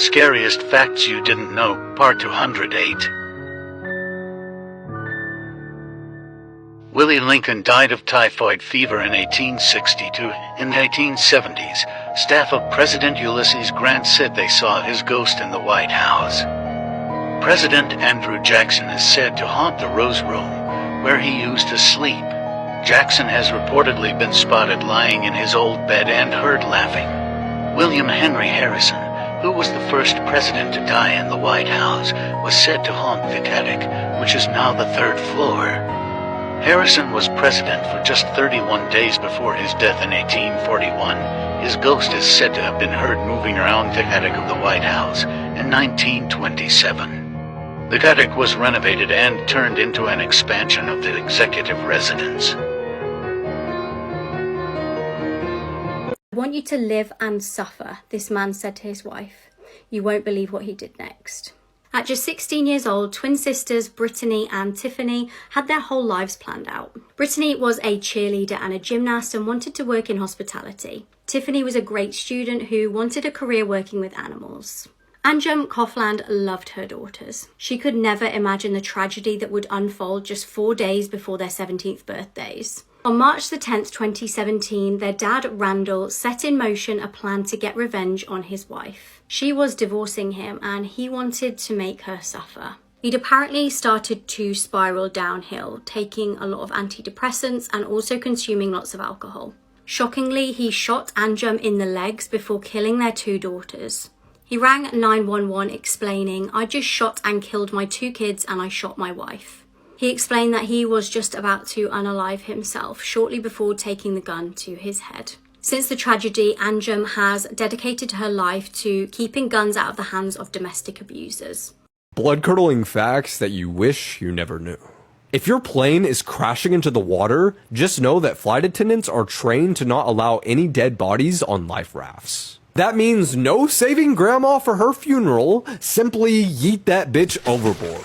Scariest Facts You Didn't Know, Part 208. Willie Lincoln died of typhoid fever in 1862. In the 1870s, staff of President Ulysses Grant said they saw his ghost in the White House. President Andrew Jackson is said to haunt the Rose Room, where he used to sleep. Jackson has reportedly been spotted lying in his old bed and heard laughing. William Henry Harrison, who was the first president to die in the White House, was said to haunt the attic, which is now the third floor. Harrison was president for just 31 days before his death in 1841. His ghost is said to have been heard moving around the attic of the White House in 1927. The attic was renovated and turned into an expansion of the executive residence. "I want you to live and suffer," this man said to his wife. "You won't believe what he did next." At just 16 years old, twin sisters Brittany and Tiffany had their whole lives planned out. Brittany was a cheerleader and a gymnast and wanted to work in hospitality. Tiffany was a great student who wanted a career working with animals. Anjum Coughlin loved her daughters. She could never imagine the tragedy that would unfold just 4 days before their 17th birthdays. On March the 10th, 2017, their dad, Randall, set in motion a plan to get revenge on his wife. She was divorcing him and he wanted to make her suffer. He'd apparently started to spiral downhill, taking a lot of antidepressants and also consuming lots of alcohol. Shockingly, he shot Anjum in the legs before killing their 2 daughters. He rang 911 explaining, "I just shot and killed my 2 kids and I shot my wife." He explained that he was just about to unalive himself shortly before taking the gun to his head. Since the tragedy, Anjum has dedicated her life to keeping guns out of the hands of domestic abusers. Blood-curdling facts that you wish you never knew. If your plane is crashing into the water, just know that flight attendants are trained to not allow any dead bodies on life rafts. That means no saving grandma for her funeral, simply yeet that bitch overboard.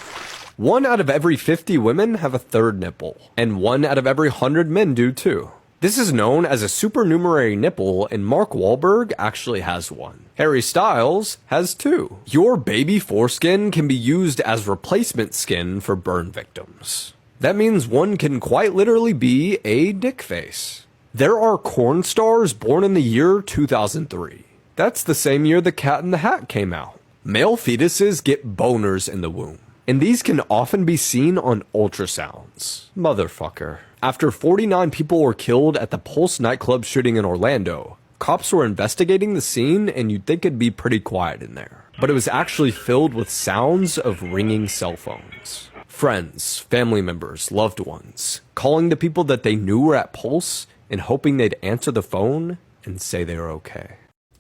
1 out of every 50 women have a third nipple, and 1 out of every 100 men do too. This is known as a supernumerary nipple, and Mark Wahlberg actually has one. Harry Styles has 2. Your baby foreskin can be used as replacement skin for burn victims. That means one can quite literally be a dick face. There are corn stars born in the year 2003. That's the same year The Cat in the Hat came out. Male fetuses get boners in the womb, and these can often be seen on ultrasounds. Motherfucker. After 49 people were killed at the Pulse nightclub shooting in Orlando, cops were investigating the scene and you'd think it'd be pretty quiet in there. But it was actually filled with sounds of ringing cell phones. Friends, family members, loved ones, calling the people that they knew were at Pulse and hoping they'd answer the phone and say they were okay.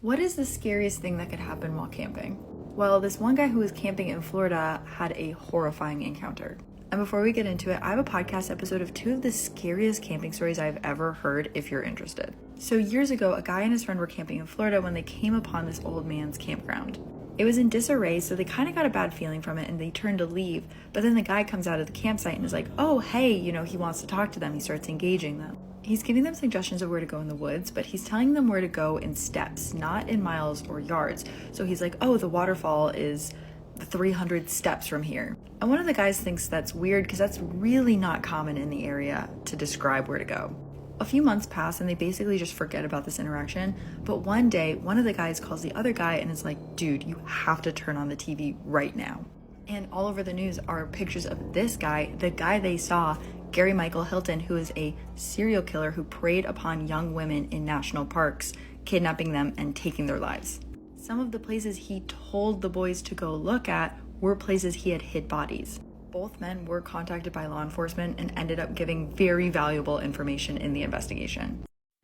What is the scariest thing that could happen while camping? Well, this one guy who was camping in Florida had a horrifying encounter. And before we get into it, I have a podcast episode of 2 of the scariest camping stories I've ever heard if you're interested. So years ago, a guy and his friend were camping in Florida when they came upon this old man's campground. It was in disarray, so they kind of got a bad feeling from it and they turned to leave. But then the guy comes out of the campsite and is like, "Oh, hey, he wants to talk to them." He starts engaging them. He's giving them suggestions of where to go in the woods, but he's telling them where to go in steps, not in miles or yards. So he's like, "Oh, the waterfall is 300 steps from here." And one of the guys thinks that's weird because that's really not common in the area to describe where to go. A few months pass and they basically just forget about this interaction. But one day, one of the guys calls the other guy and is like, "Dude, you have to turn on the TV right now." And all over the news are pictures of this guy, the guy they saw, Gary Michael Hilton, who is a serial killer who preyed upon young women in national parks, kidnapping them and taking their lives. Some of the places he told the boys to go look at were places he had hid bodies. Both men were contacted by law enforcement and ended up giving very valuable information in the investigation.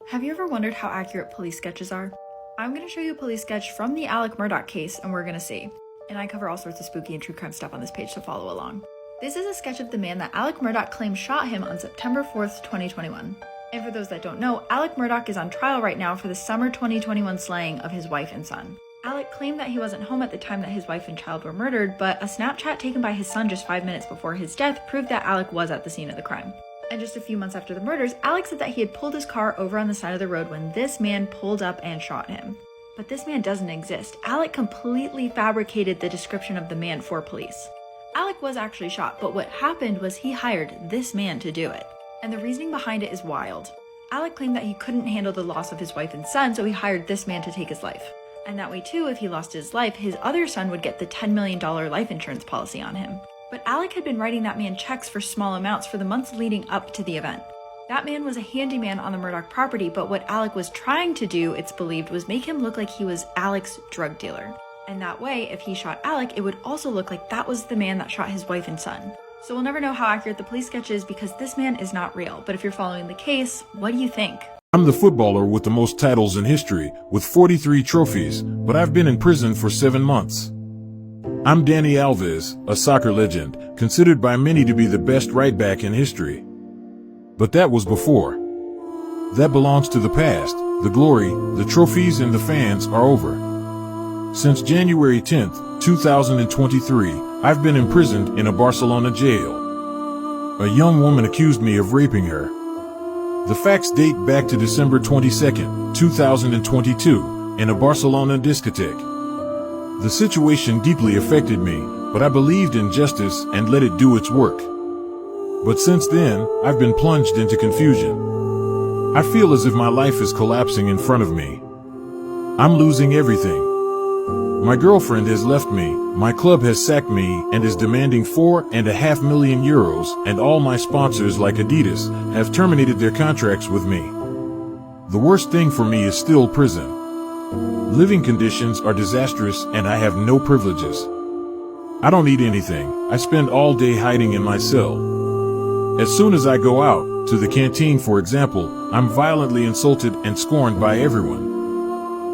Have you ever wondered how accurate police sketches are? I'm going to show you a police sketch from the Alec Murdaugh case and we're going to see. And I cover all sorts of spooky and true crime stuff on this page, so follow along. This is a sketch of the man that Alec Murdaugh claims shot him on September 4th, 2021. And for those that don't know, Alec Murdaugh is on trial right now for the summer 2021 slaying of his wife and son. Alec claimed that he wasn't home at the time that his wife and child were murdered, but a Snapchat taken by his son just 5 minutes before his death proved that Alec was at the scene of the crime. And just a few months after the murders, Alec said that he had pulled his car over on the side of the road when this man pulled up and shot him. But this man doesn't exist. Alec completely fabricated the description of the man for police. Alec was actually shot, but what happened was he hired this man to do it. And the reasoning behind it is wild. Alec claimed that he couldn't handle the loss of his wife and son, so he hired this man to take his life. And that way too, if he lost his life, his other son would get the $10 million life insurance policy on him. But Alec had been writing that man checks for small amounts for the months leading up to the event. That man was a handyman on the Murdaugh property, but what Alec was trying to do, it's believed, was make him look like he was Alec's drug dealer. And that way, if he shot Alec, it would also look like that was the man that shot his wife and son. So we'll never know how accurate the police sketch is because this man is not real. But if you're following the case, what do you think? I'm the footballer with the most titles in history, with 43 trophies, but I've been in prison for 7 months. I'm Dani Alves, a soccer legend, considered by many to be the best right back in history. But that was before. That belongs to the past. The glory, the trophies, and the fans are over. Since January 10th, 2023, I've been imprisoned in a Barcelona jail. A young woman accused me of raping her. The facts date back to December 22nd, 2022, in a Barcelona discotheque. The situation deeply affected me, but I believed in justice and let it do its work. But since then, I've been plunged into confusion. I feel as if my life is collapsing in front of me. I'm losing everything. My girlfriend has left me, my club has sacked me and is demanding €4.5 million, and all my sponsors like Adidas have terminated their contracts with me. The worst thing for me is still prison. Living conditions are disastrous and I have no privileges. I don't eat anything. I spend all day hiding in my cell. As soon as I go out, to the canteen for example, I'm violently insulted and scorned by everyone.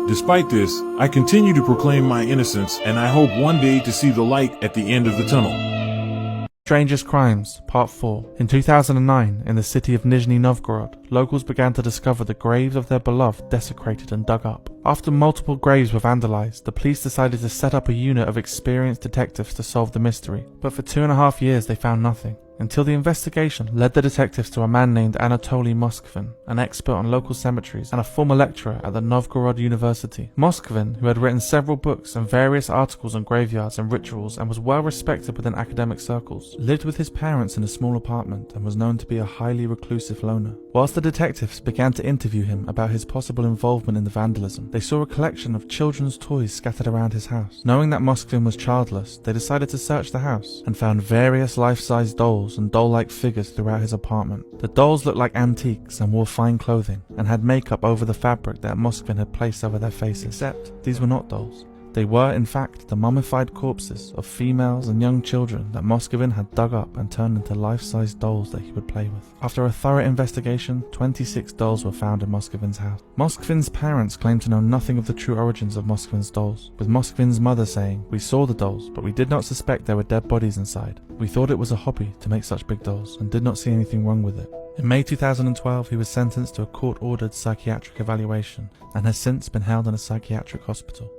Despite this, I continue to proclaim my innocence and I hope one day to see the light at the end of the tunnel. Strangest Crimes, Part 4. In 2009, in the city of Nizhny Novgorod, locals began to discover the graves of their beloved desecrated and dug up. After multiple graves were vandalized, the police decided to set up a unit of experienced detectives to solve the mystery. But for 2.5 years they found nothing, until the investigation led the detectives to a man named Anatoly Moskvin, an expert on local cemeteries and a former lecturer at the Novgorod University. Moskvin, who had written several books and various articles on graveyards and rituals and was well respected within academic circles, lived with his parents in a small apartment and was known to be a highly reclusive loner. Whilst the detectives began to interview him about his possible involvement in the vandalism, they saw a collection of children's toys scattered around his house. Knowing that Moskvin was childless, they decided to search the house and found various life-size dolls and doll-like figures throughout his apartment. The dolls looked like antiques and wore fine clothing and had makeup over the fabric that Moskvin had placed over their faces. Except these were not dolls. They were, in fact, the mummified corpses of females and young children that Moskvin had dug up and turned into life-size dolls that he would play with. After a thorough investigation, 26 dolls were found in Moskvin's house. Moskvin's parents claimed to know nothing of the true origins of Moskvin's dolls, with Moskvin's mother saying, "We saw the dolls, but we did not suspect there were dead bodies inside. We thought it was a hobby to make such big dolls and did not see anything wrong with it." In May 2012, he was sentenced to a court-ordered psychiatric evaluation and has since been held in a psychiatric hospital.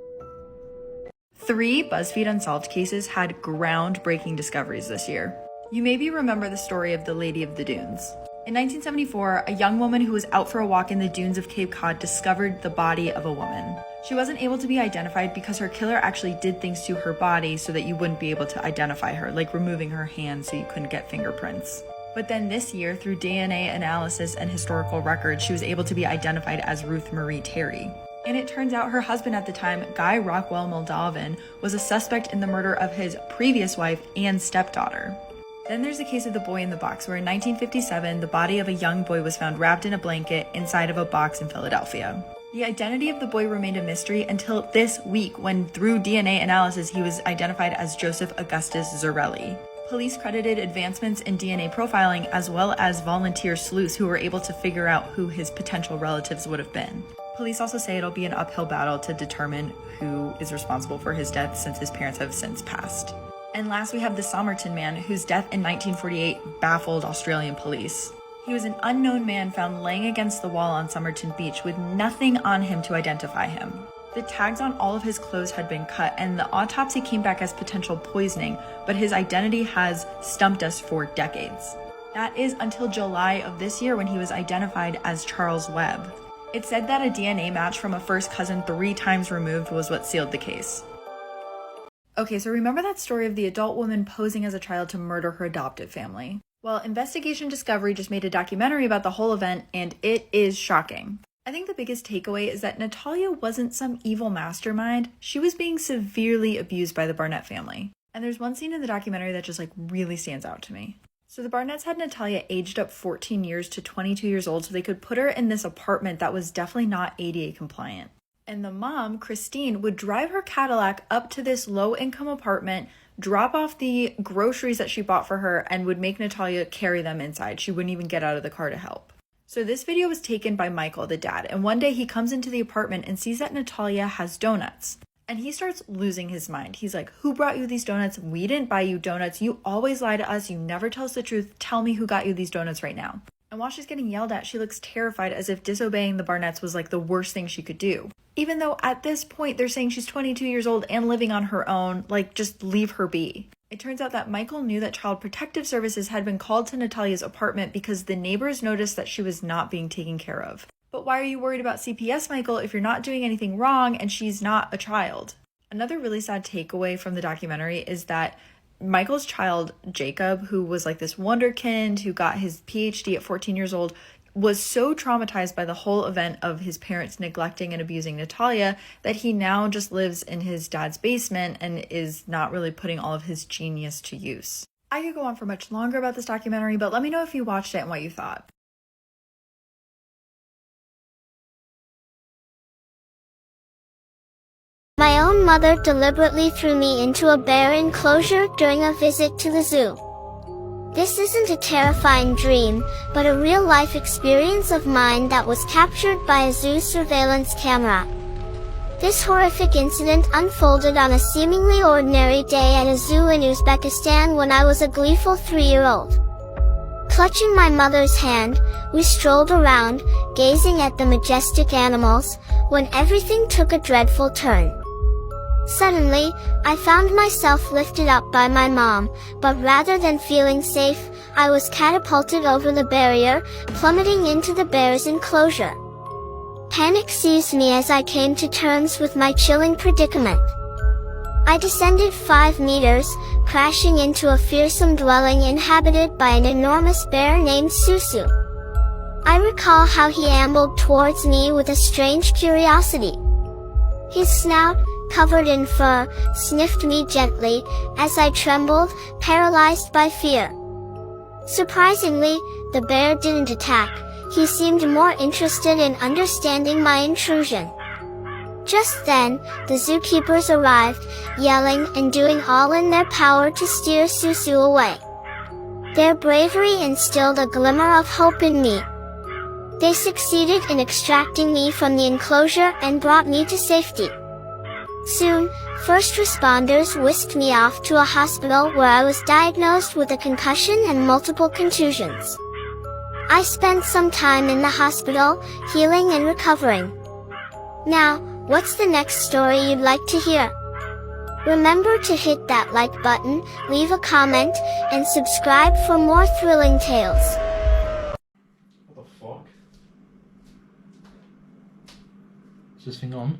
3 BuzzFeed Unsolved cases had groundbreaking discoveries this year. You maybe remember the story of the Lady of the Dunes. In 1974, a young woman who was out for a walk in the dunes of Cape Cod discovered the body of a woman. She wasn't able to be identified because her killer actually did things to her body so that you wouldn't be able to identify her, like removing her hand so you couldn't get fingerprints. But then this year, through DNA analysis and historical records, she was able to be identified as Ruth Marie Terry. And it turns out her husband at the time, Guy Rockwell Moldovan, was a suspect in the murder of his previous wife and stepdaughter. Then there's the case of the boy in the box, where in 1957, the body of a young boy was found wrapped in a blanket inside of a box in Philadelphia. The identity of the boy remained a mystery until this week, when through DNA analysis, he was identified as Joseph Augustus Zarelli. Police credited advancements in DNA profiling as well as volunteer sleuths who were able to figure out who his potential relatives would have been. Police also say it'll be an uphill battle to determine who is responsible for his death since his parents have since passed. And last we have the Somerton man, whose death in 1948 baffled Australian police. He was an unknown man found laying against the wall on Somerton Beach with nothing on him to identify him. The tags on all of his clothes had been cut and the autopsy came back as potential poisoning, but his identity has stumped us for decades. That is until July of this year when he was identified as Charles Webb. It said that a DNA match from a first cousin 3 times removed was what sealed the case. Okay, so remember that story of the adult woman posing as a child to murder her adoptive family? Well, Investigation Discovery just made a documentary about the whole event, and it is shocking. I think the biggest takeaway is that Natalia wasn't some evil mastermind. She was being severely abused by the Barnett family. And there's one scene in the documentary that just really stands out to me. So the Barnetts had Natalia aged up 14 years to 22 years old so they could put her in this apartment that was definitely not ADA compliant. And the mom, Christine, would drive her Cadillac up to this low-income apartment, drop off the groceries that she bought for her, and would make Natalia carry them inside. She wouldn't even get out of the car to help. So this video was taken by Michael, the dad, and one day he comes into the apartment and sees that Natalia has donuts. And he starts losing his mind. He's like, who brought you these donuts? We didn't buy you donuts. You always lie to us. You never tell us the truth. Tell me who got you these donuts right now. And while she's getting yelled at, she looks terrified, as if disobeying the Barnetts was the worst thing she could do. Even though at this point they're saying she's 22 years old and living on her own, just leave her be. It turns out that Michael knew that Child Protective Services had been called to Natalia's apartment because the neighbors noticed that she was not being taken care of. But why are you worried about CPS, Michael, if you're not doing anything wrong and she's not a child? Another really sad takeaway from the documentary is that Michael's child, Jacob, who was this wonderkind who got his PhD at 14 years old, was so traumatized by the whole event of his parents neglecting and abusing Natalia that he now just lives in his dad's basement and is not really putting all of his genius to use. I could go on for much longer about this documentary, but let me know if you watched it and what you thought. My own mother deliberately threw me into a bear enclosure during a visit to the zoo. This isn't a terrifying dream, but a real-life experience of mine that was captured by a zoo surveillance camera. This horrific incident unfolded on a seemingly ordinary day at a zoo in Uzbekistan when I was a gleeful 3-year-old. Clutching my mother's hand, we strolled around, gazing at the majestic animals, when everything took a dreadful turn. Suddenly, I found myself lifted up by my mom, but rather than feeling safe, I was catapulted over the barrier, plummeting into the bear's enclosure. Panic seized me as I came to terms with my chilling predicament. I descended 5 meters, crashing into a fearsome dwelling inhabited by an enormous bear named Susu. I recall how he ambled towards me with a strange curiosity. His snout, covered in fur, sniffed me gently, as I trembled, paralyzed by fear. Surprisingly, the bear didn't attack. He seemed more interested in understanding my intrusion. Just then, the zookeepers arrived, yelling and doing all in their power to steer Susu away. Their bravery instilled a glimmer of hope in me. They succeeded in extracting me from the enclosure and brought me to safety. Soon, first responders whisked me off to a hospital where I was diagnosed with a concussion and multiple contusions. I spent some time in the hospital, healing and recovering. Now, what's the next story you'd like to hear? Remember to hit that like button, leave a comment, and subscribe for more thrilling tales. What the fuck? Is this thing on?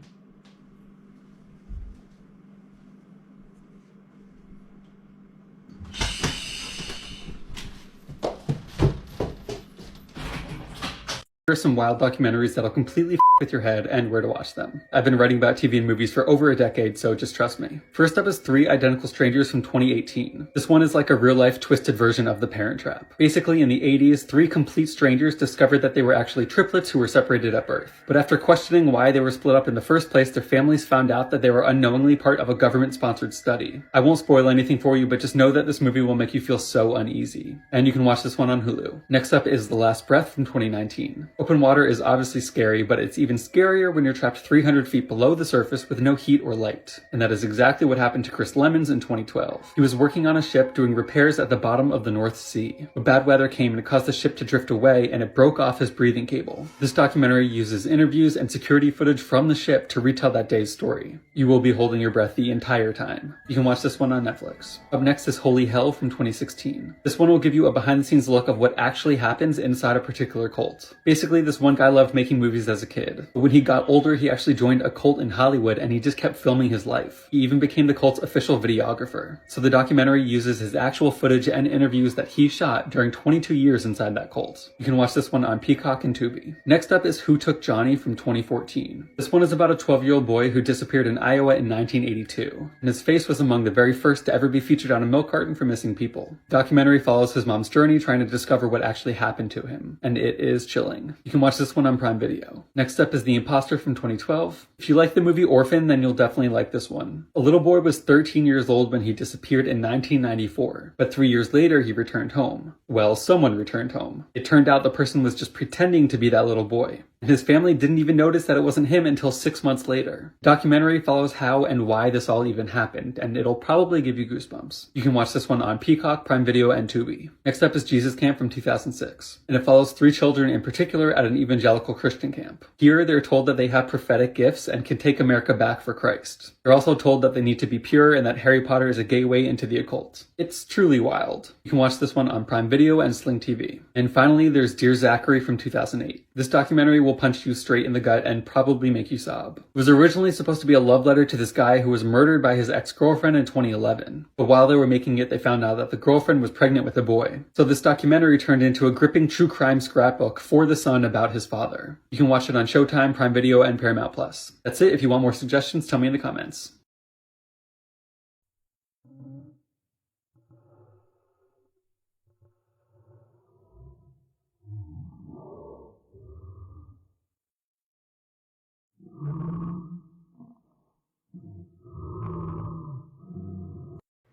Here are some wild documentaries that'll completely with your head and where to watch them. I've been writing about TV and movies for over a decade, so just trust me. First up is 3 Identical Strangers from 2018. This one is like a real-life twisted version of The Parent Trap. Basically, in the 80s, 3 complete strangers discovered that they were actually triplets who were separated at birth. But after questioning why they were split up in the first place, their families found out that they were unknowingly part of a government-sponsored study. I won't spoil anything for you, but just know that this movie will make you feel so uneasy. And you can watch this one on Hulu. Next up is The Last Breath from 2019. Open water is obviously scary, but it's even even scarier when you're trapped 300 feet below the surface with no heat or light. And that is exactly what happened to Chris Lemons in 2012. He was working on a ship doing repairs at the bottom of the North Sea. But bad weather came and it caused the ship to drift away, and it broke off his breathing cable. This documentary uses interviews and security footage from the ship to retell that day's story. You will be holding your breath the entire time. You can watch this one on Netflix. Up next is Holy Hell from 2016. This one will give you a behind-the-scenes look of what actually happens inside a particular cult. Basically, this one guy loved making movies as a kid, but when he got older, he actually joined a cult in Hollywood and he just kept filming his life. He even became the cult's official videographer. So the documentary uses his actual footage and interviews that he shot during 22 years inside that cult. You can watch this one on Peacock and Tubi. Next up is Who Took Johnny from 2014. This one is about a 12-year-old boy who disappeared in Iowa in 1982, and his face was among the very first to ever be featured on a milk carton for missing people. The documentary follows his mom's journey trying to discover what actually happened to him, and it is chilling. You can watch this one on Prime Video. Next up is The Imposter from 2012. If you like the movie Orphan, then you'll definitely like this one. A little boy was 13 years old when he disappeared in 1994, but 3 years later he returned home. Well, someone returned home. It turned out the person was just pretending to be that little boy, and his family didn't even notice that it wasn't him until 6 months later. The documentary follows how and why this all even happened, and it'll probably give you goosebumps. You can watch this one on Peacock, Prime Video, and Tubi. Next up is Jesus Camp from 2006, and it follows 3 children in particular at an evangelical Christian camp. Here, they're told that they have prophetic gifts and can take America back for Christ. They're also told that they need to be pure and that Harry Potter is a gateway into the occult. It's truly wild. You can watch this one on Prime Video and Sling TV. And finally, there's Dear Zachary from 2008. This documentary will punch you straight in the gut and probably make you sob. It was originally supposed to be a love letter to this guy who was murdered by his ex-girlfriend in 2011. But while they were making it, they found out that the girlfriend was pregnant with a boy. So this documentary turned into a gripping true crime scrapbook for the son about his father. You can watch it on Showtime, Prime Video, and Paramount+. That's it. If you want more suggestions, tell me in the comments.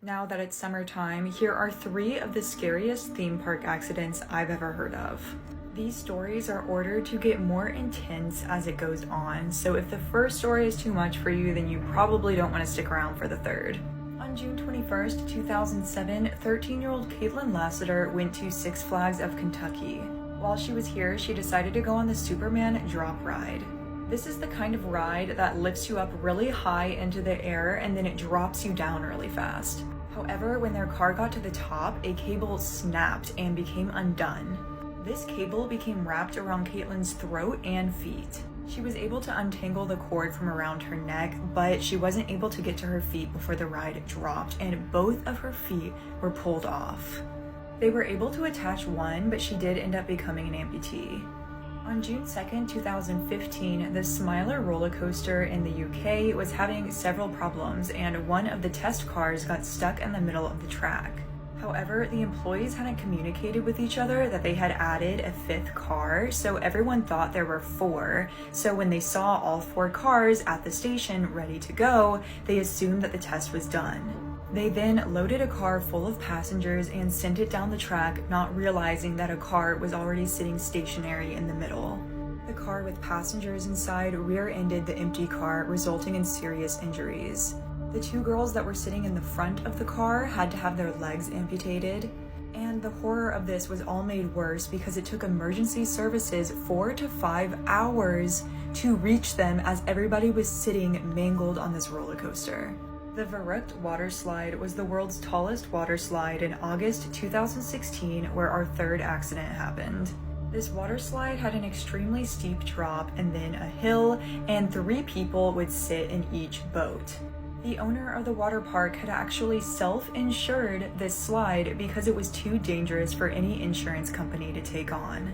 Now that it's summertime, here are 3 of the scariest theme park accidents I've ever heard of. These stories are ordered to get more intense as it goes on, so if the first story is too much for you, then you probably don't want to stick around for the third. On June 21st, 2007, 13-year-old Caitlin Lassiter went to Six Flags of Kentucky. While she was here, she decided to go on the Superman drop ride. This is the kind of ride that lifts you up really high into the air and then it drops you down really fast. However, when their car got to the top, a cable snapped and became undone. This cable became wrapped around Caitlin's throat and feet. She was able to untangle the cord from around her neck, but she wasn't able to get to her feet before the ride dropped, and both of her feet were pulled off. They were able to attach one, but she did end up becoming an amputee. On June 2nd, 2015, the Smiler roller coaster in the UK was having several problems, and one of the test cars got stuck in the middle of the track. However, the employees hadn't communicated with each other that they had added a 5th car, so everyone thought there were 4. So when they saw all 4 cars at the station ready to go, they assumed that the test was done. They then loaded a car full of passengers and sent it down the track, not realizing that a car was already sitting stationary in the middle. The car with passengers inside rear-ended the empty car, resulting in serious injuries. The 2 girls that were sitting in the front of the car had to have their legs amputated. And the horror of this was all made worse because it took emergency services 4 to 5 hours to reach them as everybody was sitting mangled on this roller coaster. The Verrückt water slide was the world's tallest water slide in August 2016, where our 3rd accident happened. This water slide had an extremely steep drop and then a hill, and 3 people would sit in each boat. The owner of the water park had actually self-insured this slide because it was too dangerous for any insurance company to take on.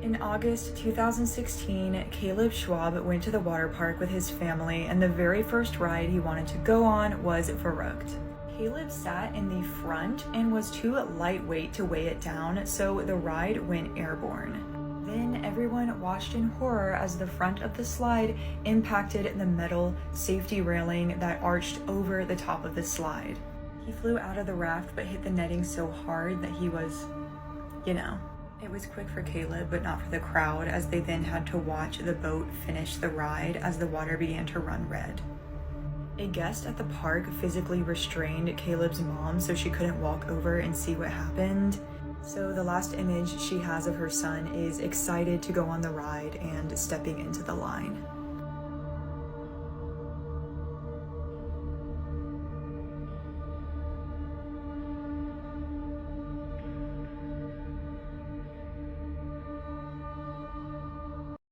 In August 2016, Caleb Schwab went to the water park with his family, and the very first ride he wanted to go on was Verrückt. Caleb sat in the front and was too lightweight to weigh it down, so the ride went airborne. Then everyone watched in horror as the front of the slide impacted the metal safety railing that arched over the top of the slide. He flew out of the raft but hit the netting so hard that he was, It was quick for Caleb, but not for the crowd, as they then had to watch the boat finish the ride as the water began to run red. A guest at the park physically restrained Caleb's mom so she couldn't walk over and see what happened. So the last image she has of her son is excited to go on the ride and stepping into the line.